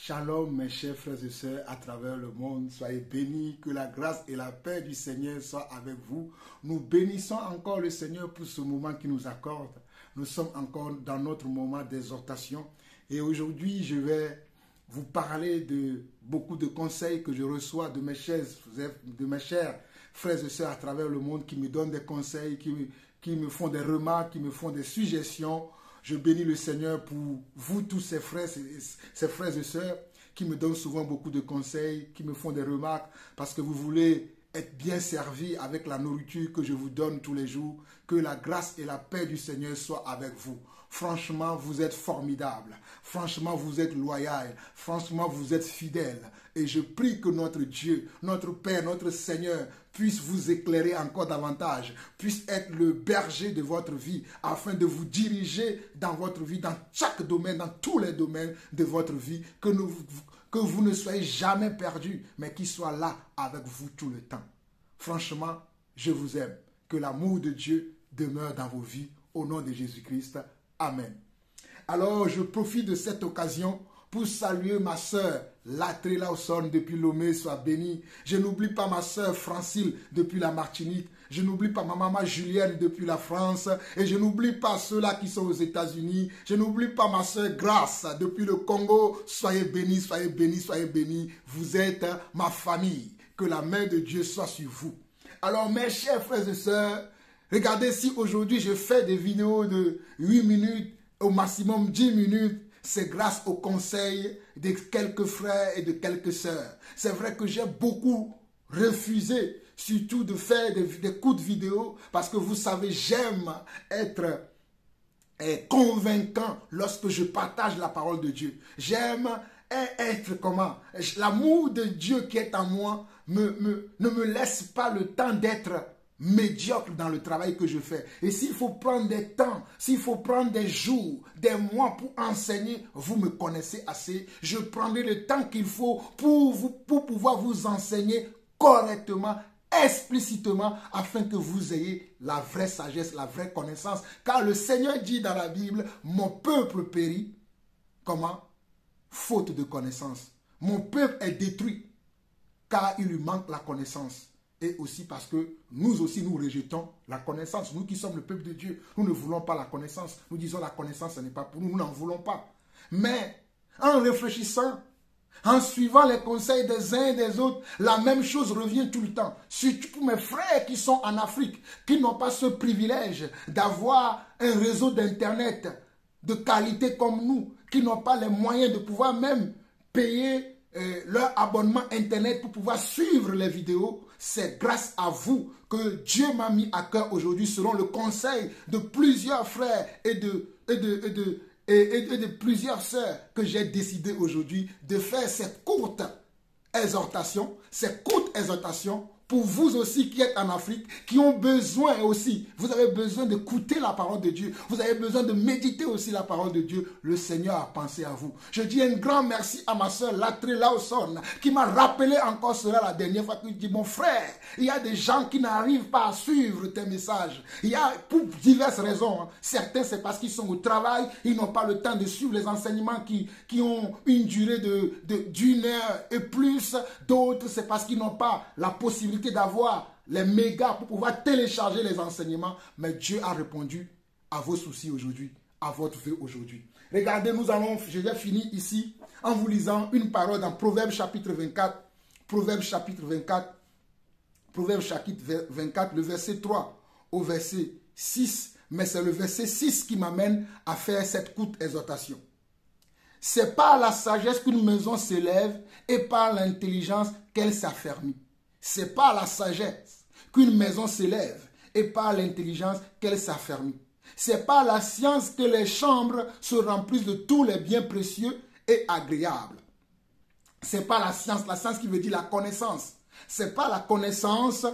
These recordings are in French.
Shalom mes chers frères et sœurs à travers le monde, soyez bénis, que la grâce et la paix du Seigneur soient avec vous. Nous bénissons encore le Seigneur pour ce moment qu'il nous accorde. Nous sommes encore dans notre moment d'exhortation et aujourd'hui je vais vous parler de beaucoup de conseils que je reçois de mes chers frères et sœurs à travers le monde qui me donnent des conseils, qui me font des remarques, qui me font des suggestions. Je bénis le Seigneur pour vous, tous ces frères et sœurs qui me donnent souvent beaucoup de conseils, qui me font des remarques, parce que vous voulez être bien servis avec la nourriture que je vous donne tous les jours. Que la grâce et la paix du Seigneur soient avec vous. Franchement, vous êtes formidables. Franchement, vous êtes loyal. Franchement, vous êtes fidèles. Et je prie que notre Dieu, notre Père, notre Seigneur puisse vous éclairer encore davantage, puisse être le berger de votre vie, afin de vous diriger dans votre vie, dans chaque domaine, dans tous les domaines de votre vie, que vous ne soyez jamais perdus, mais qu'il soit là avec vous tout le temps. Franchement, je vous aime. Que l'amour de Dieu demeure dans vos vies. Au nom de Jésus-Christ. Amen. Alors, je profite de cette occasion pour saluer ma sœur Latré Lawson depuis Lomé, soit bénie. Je n'oublie pas ma sœur Francine depuis la Martinique. Je n'oublie pas ma maman Julienne depuis la France. Et je n'oublie pas ceux-là qui sont aux États-Unis. Je n'oublie pas ma sœur Grace depuis le Congo. Soyez bénis, soyez bénis, soyez bénis. Vous êtes ma famille. Que la main de Dieu soit sur vous. Alors, mes chers frères et sœurs, regardez si aujourd'hui je fais des vidéos de 8 minutes, au maximum 10 minutes. C'est grâce au conseil de quelques frères et de quelques sœurs. C'est vrai que j'ai beaucoup refusé, surtout de faire des courtes vidéos, parce que vous savez, j'aime être convaincant lorsque je partage la parole de Dieu. J'aime être comment? L'amour de Dieu qui est en moi ne me laisse pas le temps d'être médiocre dans le travail que je fais. Et s'il faut prendre des temps, s'il faut prendre des jours, des mois pour enseigner, vous me connaissez assez. Je prendrai le temps qu'il faut pour pouvoir vous enseigner correctement, explicitement, afin que vous ayez la vraie sagesse, la vraie connaissance. Car le Seigneur dit dans la Bible, mon peuple périt. Comment? Faute de connaissance. Mon peuple est détruit, car il lui manque la connaissance. Et aussi parce que nous aussi, nous rejetons la connaissance. Nous qui sommes le peuple de Dieu, nous ne voulons pas la connaissance. Nous disons la connaissance, ce n'est pas pour nous, nous n'en voulons pas. Mais en réfléchissant, en suivant les conseils des uns et des autres, la même chose revient tout le temps. Surtout pour mes frères qui sont en Afrique, qui n'ont pas ce privilège d'avoir un réseau d'Internet de qualité comme nous, qui n'ont pas les moyens de pouvoir même payer leur abonnement Internet pour pouvoir suivre les vidéos. C'est grâce à vous que Dieu m'a mis à cœur aujourd'hui, selon le conseil de plusieurs frères et de plusieurs sœurs, que j'ai décidé aujourd'hui de faire cette courte exhortation, pour vous aussi qui êtes en Afrique, qui ont besoin aussi, vous avez besoin d'écouter la parole de Dieu, vous avez besoin de méditer aussi la parole de Dieu. Le Seigneur a pensé à vous. Je dis un grand merci à ma soeur Latré Lawson, qui m'a rappelé encore cela la dernière fois, qui dit, mon frère, il y a des gens qui n'arrivent pas à suivre tes messages. Il y a pour diverses raisons. Certains, c'est parce qu'ils sont au travail, ils n'ont pas le temps de suivre les enseignements qui ont une durée d'une heure et plus. D'autres, c'est parce qu'ils n'ont pas la possibilité d'avoir les mégas pour pouvoir télécharger les enseignements. Mais Dieu a répondu à vos soucis aujourd'hui, à votre vœu aujourd'hui. Regardez, je vais finir ici en vous lisant une parole dans Proverbes chapitre 24. Proverbes chapitre 24, le verset 3 au verset 6. Mais c'est le verset 6 qui m'amène à faire cette courte exhortation. C'est par la sagesse qu'une maison s'élève et par l'intelligence qu'elle s'affermit. C'est par la sagesse qu'une maison s'élève et par l'intelligence qu'elle s'affermit. C'est par la science que les chambres se remplissent de tous les biens précieux et agréables. C'est pas la science qui veut dire la connaissance. C'est pas la connaissance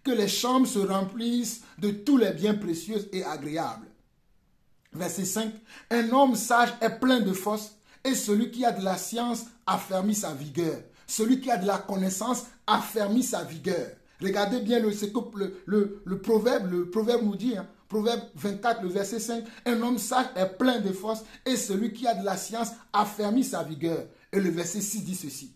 que les chambres se remplissent de tous les biens précieux et agréables. Verset 5. Un homme sage est plein de force et celui qui a de la science affermit sa vigueur. Celui qui a de la connaissance affermit sa vigueur. Regardez bien ce que le proverbe nous dit. Hein. Proverbe 24, le verset 5. Un homme sage est plein de force et celui qui a de la science affermit sa vigueur. Et le verset 6 dit ceci.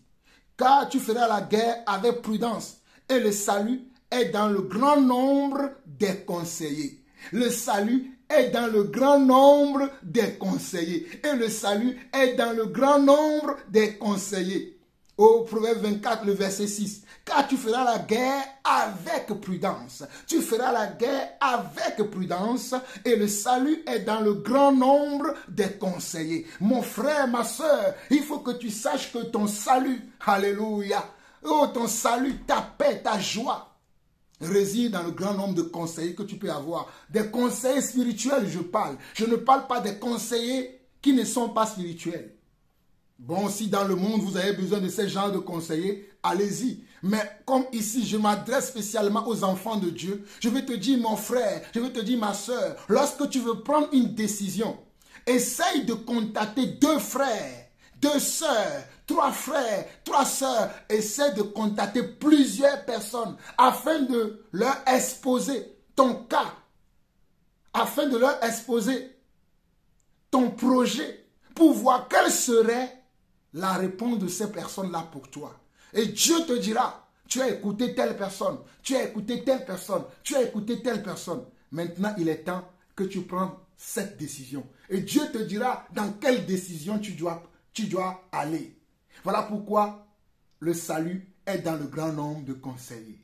Car tu feras la guerre avec prudence et le salut est dans le grand nombre des conseillers. Le salut est dans le grand nombre des conseillers. Et le salut est dans le grand nombre des conseillers. Au Proverbe 24, le verset 6. Car tu feras la guerre avec prudence. Tu feras la guerre avec prudence et le salut est dans le grand nombre des conseillers. Mon frère, ma soeur, il faut que tu saches que ton salut, alléluia, oh, ton salut, ta paix, ta joie, réside dans le grand nombre de conseillers que tu peux avoir. Des conseillers spirituels, je parle. Je ne parle pas des conseillers qui ne sont pas spirituels. Bon, si dans le monde vous avez besoin de ce genre de conseillers, allez-y. Mais comme ici, je m'adresse spécialement aux enfants de Dieu, je vais te dire, mon frère, je vais te dire, ma soeur, lorsque tu veux prendre une décision, essaye de contacter 2 frères, 2 sœurs, 3 frères, 3 sœurs. Essaie de contacter plusieurs personnes afin de leur exposer ton cas, afin de leur exposer ton projet pour voir quelle serait la réponse de ces personnes-là pour toi. Et Dieu te dira, tu as écouté telle personne, tu as écouté telle personne, tu as écouté telle personne. Maintenant, il est temps que tu prennes cette décision. Et Dieu te dira dans quelle décision tu dois aller. Voilà pourquoi le salut est dans le grand nombre de conseillers.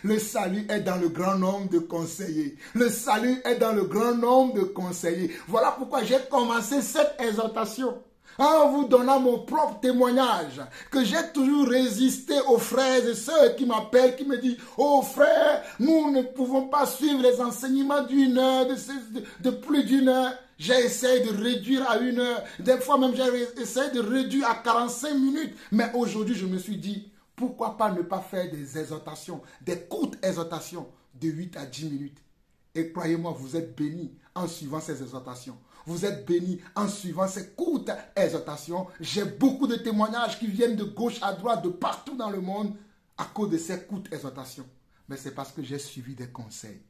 Le salut est dans le grand nombre de conseillers. Le salut est dans le grand nombre de conseillers. Voilà pourquoi j'ai commencé cette exhortation en vous donnant mon propre témoignage, que j'ai toujours résisté aux frères et sœurs qui m'appellent, qui me disent, oh frère, nous ne pouvons pas suivre les enseignements d'une heure, de plus d'une heure. J'ai essayé de réduire à 1 heure, des fois même j'ai essayé de réduire à 45 minutes, mais aujourd'hui je me suis dit, pourquoi pas ne pas faire des exhortations, des courtes exhortations de 8 à 10 minutes. Et croyez-moi, vous êtes bénis en suivant ces exhortations. Vous êtes bénis en suivant ces courtes exhortations. J'ai beaucoup de témoignages qui viennent de gauche à droite, de partout dans le monde, à cause de ces courtes exhortations. Mais c'est parce que j'ai suivi des conseils.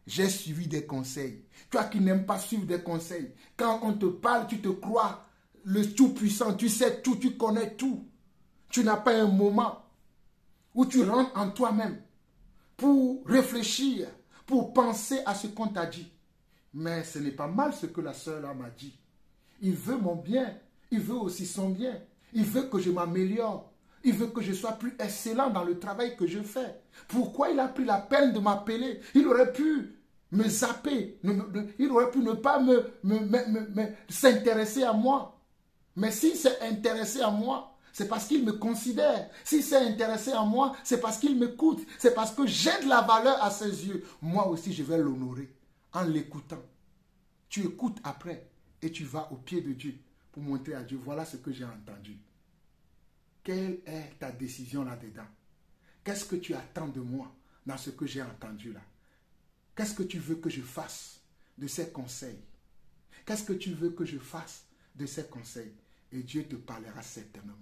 J'ai suivi des conseils. Toi qui n'aimes pas suivre des conseils, quand on te parle, tu te crois le tout-puissant, tu sais tout, tu connais tout. Tu n'as pas un moment où tu rentres en toi-même pour réfléchir, pour penser à ce qu'on t'a dit. Mais ce n'est pas mal ce que la sœur là m'a dit. Il veut mon bien, il veut aussi son bien. Il veut que je m'améliore. Il veut que je sois plus excellent dans le travail que je fais. Pourquoi il a pris la peine de m'appeler? Il aurait pu me zapper. Il aurait pu ne pas s'intéresser à moi. Mais s'il s'est intéressé à moi, c'est parce qu'il me considère. S'il s'est intéressé à moi, c'est parce qu'il m'écoute. C'est parce que j'ai de la valeur à ses yeux. Moi aussi, je vais l'honorer en l'écoutant. Tu écoutes après et tu vas au pied de Dieu pour montrer à Dieu, voilà ce que j'ai entendu. Quelle est ta décision là-dedans? Qu'est-ce que tu attends de moi dans ce que j'ai entendu là? Qu'est-ce que tu veux que je fasse de ces conseils? Qu'est-ce que tu veux que je fasse de ces conseils? Et Dieu te parlera certainement.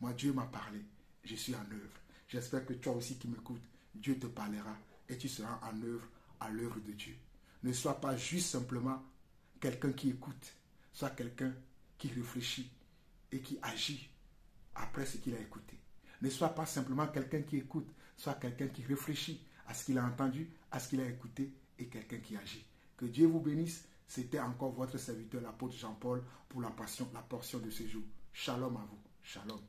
Moi, Dieu m'a parlé. Je suis en œuvre. J'espère que toi aussi qui m'écoutes, Dieu te parlera et tu seras en œuvre à l'œuvre de Dieu. Ne sois pas juste simplement quelqu'un qui écoute. Sois quelqu'un qui réfléchit et qui agit après ce qu'il a écouté. Ne sois pas simplement quelqu'un qui écoute. Sois quelqu'un qui réfléchit à ce qu'il a entendu, à ce qu'il a écouté et quelqu'un qui agit. Que Dieu vous bénisse. C'était encore votre serviteur, l'apôtre Jean-Paul, pour la portion de ce jour. Shalom à vous. Shalom.